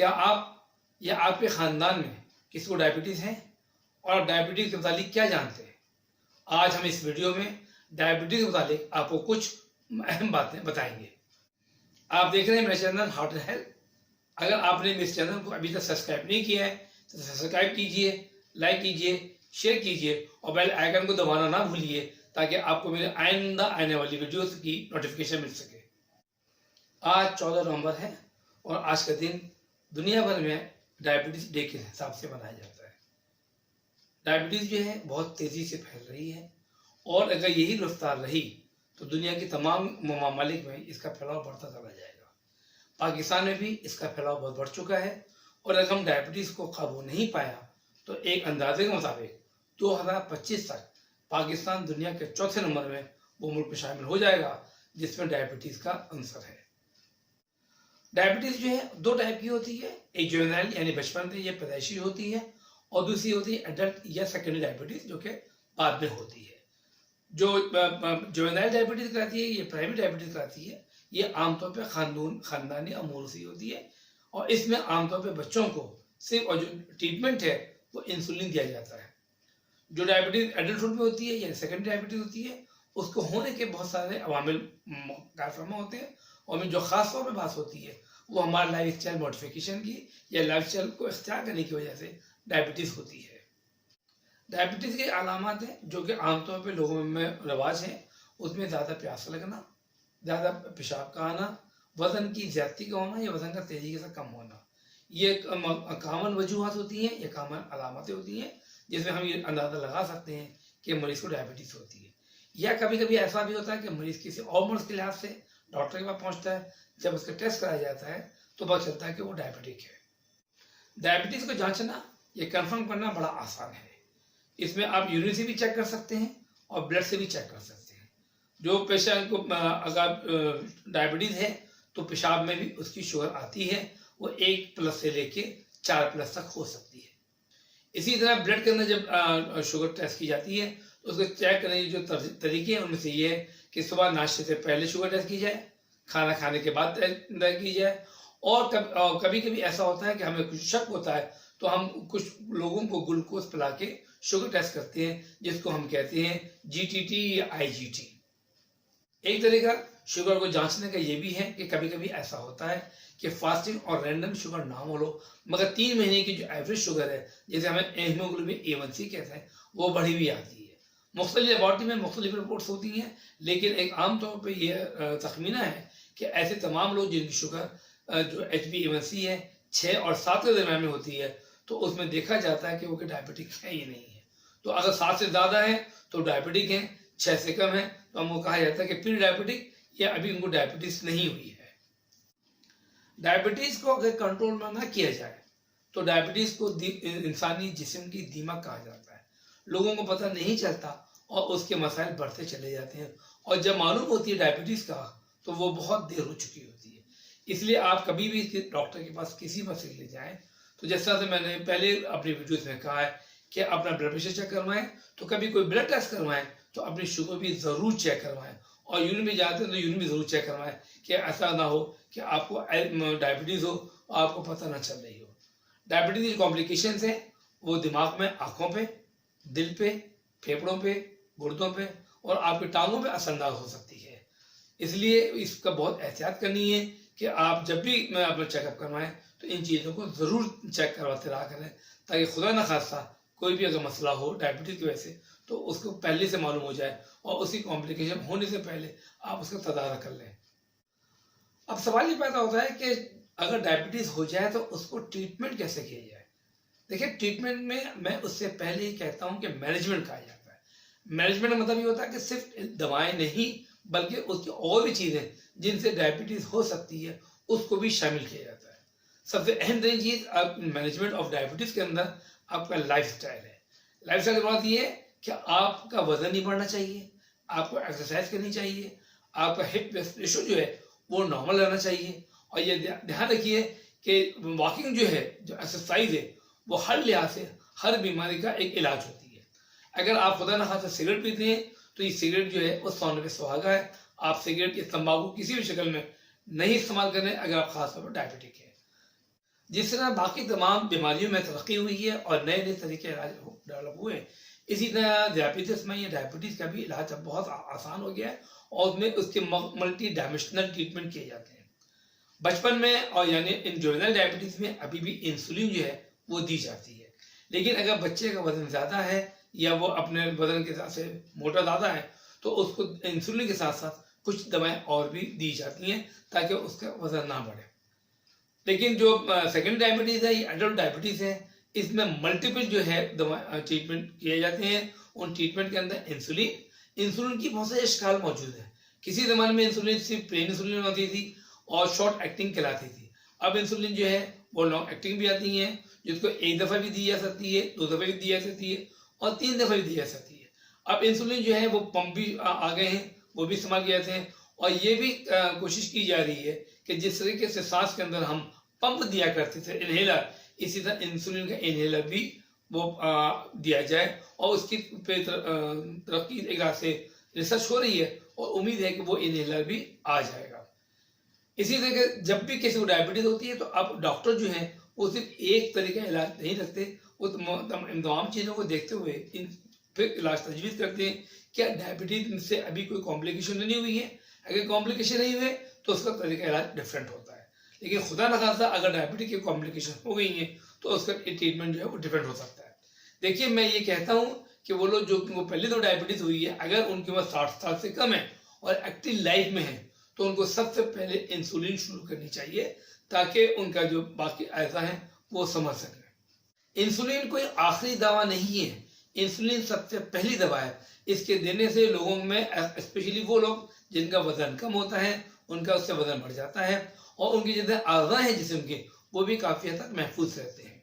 क्या आप या आपके ख़ानदान में किसी को डायबिटीज़ है और डायबिटीज़ के मुतालिक क्या जानते हैं? आज हम इस वीडियो में डायबिटीज़ के मुतालिक आपको कुछ अहम बातें बताएंगे। आप देख रहे हैं मेरा चैनल हार्ट एंड हेल्थ। अगर आपने मेरे चैनल को अभी तक सब्सक्राइब नहीं किया है तो सब्सक्राइब कीजिए, लाइक कीजिए, शेयर कीजिए और बेल आइकन को दबाना ना भूलिए ताकि आपको मेरे आइंदा आने वाली वीडियोस की नोटिफिकेशन मिल सके। आज 14 नवंबर है और आज का दिन दुनिया भर में डायबिटीज़ डे के हिसाब से मनाया जाता है। डायबिटीज़ जो है बहुत तेज़ी से फैल रही है और अगर यही रफ्तार रही तो दुनिया के तमाम ममालिक में इसका फैलाव बढ़ता चला जाएगा। पाकिस्तान में भी इसका फैलाव बहुत बढ़ चुका है और अगर हम डायबिटीज़ को काबू नहीं पाया तो एक अंदाजे के मुताबिक 2025 तक पाकिस्तान दुनिया के चौथे नंबर में वो मुल्क में शामिल हो जाएगा जिसमें डायबिटीज़ का अंसर है। डायबिटीज़ जो है दो टाइप की होती है, एक जुवेनाइल यानी बचपन में ये पैदाइशी होती है और दूसरी होती है एडल्ट या सेकेंडरी डायबिटीज़ जो कि बाद में होती है। जो जुवेनाइल डायबिटीज़ कराती है, ये प्राइमरी डायबिटीज़ कराती है, ये आमतौर पर खानदानी अमूर से होती है और इसमें आमतौर पर बच्चों को सिर्फ और जो ट्रीटमेंट है वो इंसुलिन दिया जाता है। जो डायबिटीज़ एडल्टहुड में होती है या सेकेंडरी डायबिटीज़ होती है उसको होने के बहुत सारे अवामिल कारफरमा होते हैं और जो ख़ास तौर पर बात होती है वो हमारे लाइफ स्टाइल मॉडिफिकेशन की या लाइफ स्टाइल को इख्तियार करने की वजह से डायबिटीज़ होती है। डायबिटीज़ के अलामात हैं जो कि आमतौर पे लोगों में रवाज हैं, उसमें ज़्यादा प्यास लगना, ज़्यादा पेशाब का आना, वज़न की ज़्यादती का होना या वज़न का तेज़ी से कम होना, ये कामन वजूहात होती हैं, ये कामन अलामतें होती हैं जिसमें हम ये अंदाज़ा लगा सकते हैं कि मरीज़ को डायबिटीज़ होती है। या कभी कभी ऐसा भी होता है कि मरीज़ किसी और मर्ज़ के लिहाज से डॉक्टर के पास पहुंचता है, जब उसका टेस्ट कराया जाता है तो पता चलता है कि वो डायबिटिक है। डायबिटीज़ को जांचना ये कंफर्म करना बड़ा आसान है। इसमें आप यूरिन से भी चेक कर सकते हैं और ब्लड से भी चेक कर सकते हैं। जो पेशेंट को अगर डायबिटीज़ है तो पेशाब में भी उसकी शुगर आती है, वो 1+ से लेके 4+ तक हो सकती है। इसी तरह ब्लड के अंदर जब शुगर टेस्ट की जाती है तो उसको चेक करने के जो तरीके हैं उनमें से ये है कि सुबह नाश्ते से पहले शुगर टेस्ट की जाए, खाना खाने के बाद टेस्ट की जाए और कभी कभी ऐसा होता है कि हमें कुछ शक होता है तो हम कुछ लोगों को ग्लूकोज पिला के शुगर टेस्ट करते हैं जिसको हम कहते हैं GTT या IGT। एक तरीका शुगर को जांचने का ये भी है कि कभी कभी ऐसा होता है कि फास्टिंग और रैंडम शुगर ना हो लो मगर 3 महीने की जो एवरेज शुगर है जिसे हमें हीमोग्लोबिन A1C कहते हैं वो बढ़ी हुई आती है। मुख्तलिफ लेबॉर्ट्री में मुख्तलिफ रिपोर्ट्स होती हैं लेकिन एक आम तौर पर यह तखमीना है कि ऐसे तमाम लोग जिनकी शुगर जो HbA1c है 6 और 7 के दरम्यान में होती है तो उसमें देखा जाता है कि वो डायबिटिक है या नहीं है। तो अगर 7 से ज़्यादा है तो डायबिटिक है, 6 से कम है तो हमको कहा जाता है कि प्री डायबिटिक या अभी उनको डायबिटीज़ नहीं हुई है। डायबिटीज़ को अगर कंट्रोल में ना किया जाए तो डायबिटीज़ को इंसानी जिस्म की दीमक कहा जाता है। लोगों को पता नहीं चलता और उसके मसाइल बढ़ते चले जाते हैं और जब मालूम होती है डायबिटीज़ का तो वो बहुत देर हो चुकी होती है। इसलिए आप कभी भी डॉक्टर के पास किसी मसले ले जाएं तो जैसा से मैंने पहले अपनी वीडियोस में कहा है कि अपना ब्लड प्रेशर चेक करवाएं, तो कभी कोई ब्लड टेस्ट करवाएं तो अपनी शुगर भी ज़रूर चेक करवाएं और यूरिन भी जाते हैं तो यूरिन भी ज़रूर चेक करवाएं कि ऐसा ना हो कि आपको डायबिटीज़ हो और आपको पता ना चल रही हो। डायबिटीज़ की कॉम्प्लिकेशंस हैं वो दिमाग में, आँखों पे, दिल पे, फेफड़ों पे, गुर्दों पे और आपकी टांगों पे असरअंदाज हो सकती है। इसलिए इसका बहुत एहतियात करनी है कि आप जब भी अपना चेकअप करवाएं तो इन चीज़ों को ज़रूर चेक करवाते रहा करें ताकि खुदा न खास्ता कोई भी अगर मसला हो डायबिटीज़ की वजह से तो उसको पहले से मालूम हो जाए और उसकी कॉम्प्लिकेशन होने से पहले आप उसका तदारक कर लें। अब सवाल ये पैदा होता है कि अगर डायबिटीज़ हो जाए तो उसको ट्रीटमेंट कैसे किया जाए। देखिए, ट्रीटमेंट में मैं उससे पहले ही कहता हूँ कि मैनेजमेंट कहा जाता है। मैनेजमेंट का मतलब ये होता है कि सिर्फ दवाएं नहीं बल्कि उसकी और भी चीज़ें जिनसे डायबिटीज़ हो सकती है उसको भी शामिल किया जाता है। सबसे अहम तरीन चीज़ मैनेजमेंट ऑफ डायबिटीज़ के अंदर आपका लाइफ स्टाइल है। लाइफ स्टाइल की बात ये है कि आपका वजन नहीं बढ़ना चाहिए, आपको एक्सरसाइज करनी चाहिए, आपका हिप रेशो जो है वो नॉर्मल रहना चाहिए और ये ध्यान रखिए कि वॉकिंग जो है, जो एक्सरसाइज है वो हर लिहाज से हर बीमारी का एक इलाज होती है। अगर आप खुदा न खास्ता सिगरेट पीते हैं तो ये सिगरेट जो है वो सोने पे सुहागा है। आप सिगरेट या तंबाकू किसी भी शक्ल में नहीं इस्तेमाल करें अगर आप खासतौर पर डायबिटिक है। जिस तरह बाकी तमाम बीमारियों में तरक्की हुई है और नए नए तरीके इलाज डेवलप हुए, इसी तरह डायबिटीज में या डायबिटीज का भी इलाज अब बहुत आसान हो गया है और उसमें उसके मल्टी डायमेंशनल ट्रीटमेंट किए जाते हैं। बचपन में और यानी इन जुवेनाइल डायबिटीज में अभी भी इंसुलिन जो है वो दी जाती है, लेकिन अगर बच्चे का वजन ज़्यादा है या वो अपने वजन के हिसाब से मोटा ज़्यादा है तो उसको इंसुलिन के साथ साथ कुछ दवाएं और भी दी जाती हैं ताकि उसका वजन ना बढ़े। लेकिन जो सेकेंडरी डायबिटीज़ है या एडल्ट डायबिटीज़ है, इसमें मल्टीपल जो है दवा ट्रीटमेंट किए जाते हैं। उन ट्रीटमेंट के अंदर इंसुलिन की बहुत सारे इश्काल मौजूद है। किसी ज़माने में इंसुलिन सिर्फ प्लेन इंसुलिन होती थी और शॉर्ट एक्टिंग कहलाती थी। अब इंसुलिन जो है वो लॉन्ग एक्टिंग भी आती है, जिसको एक दफ़ा भी दी जा सकती है, 2 दफ़ा भी दी जा सकती है और 3 दफ़ा भी दी जा सकती है। अब इंसुलिन जो है वो पंप भी आ गए हैं, वो भी इस्तेमाल किए जाते हैं और ये भी कोशिश की जा रही है कि जिस तरीके से सांस के अंदर हम पंप दिया करते थे इनहेलर, इसी तरह इंसुलिन का इनहेलर भी वो दिया जाए और उसकी तरक्की एक से रिसर्च हो रही है और उम्मीद है कि वो इनहेलर भी आ जाएगा। इसी तरह जब भी किसी को डायबिटीज होती है तो अब डॉक्टर जो है वो सिर्फ एक तरीके का इलाज नहीं रखते, वो तमाम चीज़ों को देखते हुए फिर इलाज तजवीज़ करते हैं। क्या डायबिटीज से अभी कोई कॉम्प्लिकेशन नहीं हुई है? अगर कॉम्प्लिकेशन नहीं हुए तो उसका तरीका इलाज डिफरेंट होता है, लेकिन खुदा न खास्ता अगर डायबिटीज की कॉम्प्लिकेशन हो गई है तो उसका ट्रीटमेंट जो है वो डिफरेंट हो सकता है। देखिए, मैं ये कहता हूँ कि वो लोग जो उनको पहले तो डायबिटीज हुई है, अगर उनकी उम्र 60 साल से कम है और एक्टिव लाइफ में है तो उनको सबसे पहले इंसुलिन शुरू करनी चाहिए ताकि उनका जो बाकी अज़ा है वो समझ सकें। इंसुलिन कोई आखिरी दवा नहीं है, इंसुलिन सबसे पहली दवा है। इसके देने से लोगों में स्पेशली वो लोग जिनका वजन कम होता है उनका उससे वजन बढ़ जाता है और उनकी जितने अज़ा हैं जिस्म के वो भी काफ़ी हद तक महफूज रहते हैं।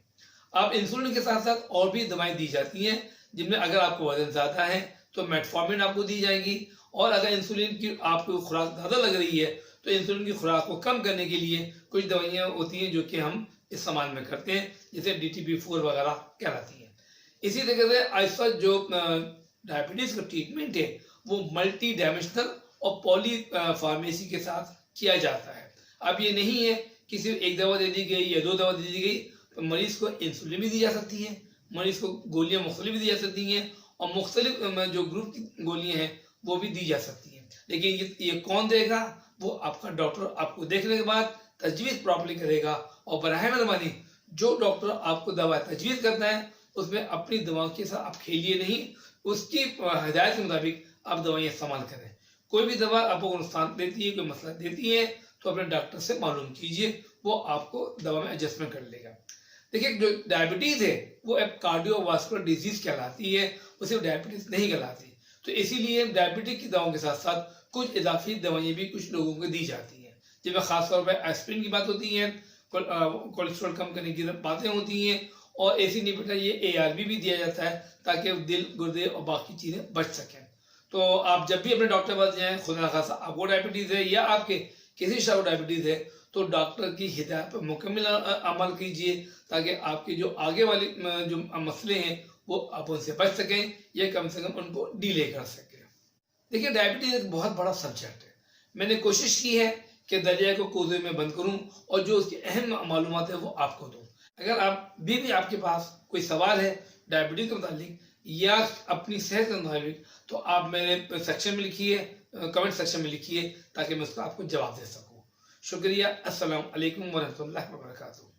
अब इंसुलिन के साथ साथ और भी दवाएं दी जाती हैं, जिनमें अगर आपको वजन ज़्यादा है तो मेटफॉर्मिन आपको दी जाएगी और अगर इंसुलिन की आपको खुराक ज़्यादा लग रही है तो इंसुलिन की खुराक को कम करने के लिए कुछ दवाइयाँ होती हैं जो कि हम इस्तेमाल में करते हैं, जैसे DTP4 वगैरह कहलाती हैं। इसी तरह से ऐसा जो डायबिटीज़ का ट्रीटमेंट है वो मल्टी डायमेंशनल और पॉली फार्मेसी के साथ किया जाता है। अब ये नहीं है कि सिर्फ एक दवा दे दी गई या 2 दवा दे दी गई, तो मरीज को इंसुलिन भी दी जा सकती है, मरीज को गोलियां मुख्तलिफ भी दी जा सकती हैं और मुख्तलिफ जो ग्रुप की गोलियां हैं वो भी दी जा सकती हैं। लेकिन ये कौन देगा? वो आपका डॉक्टर आपको देखने के बाद तजवीज़ प्रॉपर्ली करेगा और बराह मेहरबानी जो डॉक्टर आपको दवा तजवीज़ करता है उसमें अपनी दवाओं के साथ आप खेलिए नहीं, उसकी हिदायत के मुताबिक आप दवाइयाँ इस्तेमाल करें। कोई भी दवा आपको नुकसान देती है, कोई मसला देती है तो अपने डॉक्टर से मालूम कीजिए, वो आपको दवा में एडजस्टमेंट कर लेगा। देखिए, जो डायबिटीज़ है वो एक कार्डियोवास्कुलर डिजीज़ कहलाती है, वो सिर्फ डायबिटीज़ नहीं कहलाती। तो इसीलिए डायबिटीज की दवाओं के साथ साथ कुछ इजाफी दवाइयाँ भी कुछ लोगों को दी जाती हैं, जिनमें खासतौर पर एस्पिरिन की बात होती है, कोलेस्ट्रॉल कम करने की बातें होती हैं और ऐसी इनहिबिटर ये ARB भी दिया जाता है ताकि दिल, गुर्दे और बाकी चीज़ें बच सकें। तो आप जब भी अपने डॉक्टर के पास जाएँ, खुदा न खास्ता आपको डायबिटीज़ है या आपके किसी शख्स को डायबिटीज़ है तो डॉक्टर की हिदायत पर मुकम्मल अमल कीजिए ताकि आपके जो आगे वाले जो मसले हैं वो आप उनसे बच सकें या कम से कम उनको डिले कर सकें। देखिए, डायबिटीज़ एक बहुत बड़ा सब्जेक्ट है। मैंने कोशिश की है कि दरिया को कोज़े में बंद करूं और जो उसकी अहम मालूमात है वो आपको दूं। अगर आप भी आपके पास कोई सवाल है डायबिटीज़ के मुतालिक या अपनी सेहत के मुताबिक तो आप मेरे सेक्शन में लिखिए, कमेंट सेक्शन में लिखिए ताकि मैं उसका आपको जवाब दे सकूँ। शुक्रिया। अस्सलाम वालेकुम वरहमतुल्लाहि वबरकातुहू।